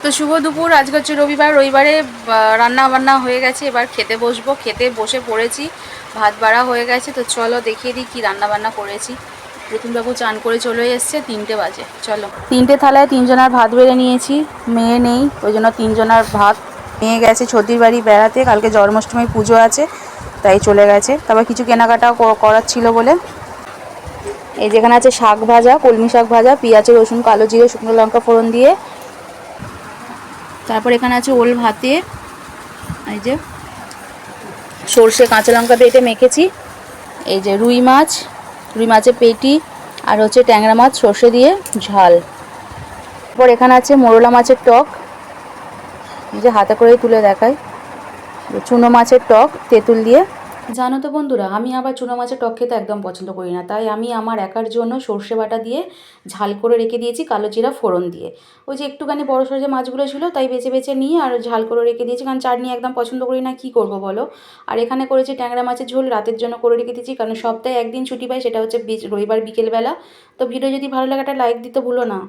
তো শুভ দুপুর। আজকে হচ্ছে রবিবার। রবিবারে রান্না বান্না হয়ে গেছে, এবার খেতে বসবো। খেতে বসে পড়েছি, ভাত বাড়া হয়ে গেছে। তো চলো দেখিয়ে দিই কী রান্না বান্না করেছি। প্রতিমবাবু চান করে চলে এসছে, 3টে বাজে। চলো, 3টে থালায় 3জনার ভাত বেড়ে নিয়েছি। মেয়ে নেই, ওই জন্য 3জনার ভাত। নিয়ে গেছে ছদির বাড়ি বেড়াতে, কালকে জন্মাষ্টমীর পুজো আছে, তাই চলে গেছে। তারপর কিছু কেনাকাটাও করার ছিল বলে। এই যেখানে আছে শাক ভাজা, কলমি শাক ভাজা, পেঁয়াজ রসুন কালো জিরে শুকনো লঙ্কা ফোড়ন দিয়ে। তারপর এখানে আছে ওল ভাতে, এই যে সর্ষে কাঁচা লঙ্কা বেটে মেখেছি। এই যে রুই মাছের পেটি, আর হচ্ছে ট্যাংরা মাছ সর্ষে দিয়ে ঝাল। তারপর এখানে আছে মোরলা মাছের টক, এই যে হাতে করেই তুলে দেখায়। চুনো মাছের টক তেঁতুল দিয়ে। জানো তো বন্ধুরা, আমি আবার চুনো মাছের টক খেতে একদম পছন্দ করি না, তাই আমি আমার একার জন্য সর্ষে বাটা দিয়ে ঝাল করে রেখে দিয়েছি কালো জিরা ফোড়ন দিয়ে। ওই যে একটুখানি বড় সড়ো যে মাছগুলো ছিল, তাই বেছে বেছে নিয়ে আর ঝাল করে রেখে দিয়েছি, কারণ চাটনি একদম পছন্দ করি না, কী করবো বলো। আর এখানে করেছি ট্যাংরা মাছের ঝোল, রাতের জন্য করে রেখে দিয়েছি, কারণ সপ্তাহে একদিন ছুটি পাই, সেটা হচ্ছে রবিবার বিকেলবেলা। তো ভিডিও যদি ভালো লাগে একটা লাইক দিতে ভুলো না।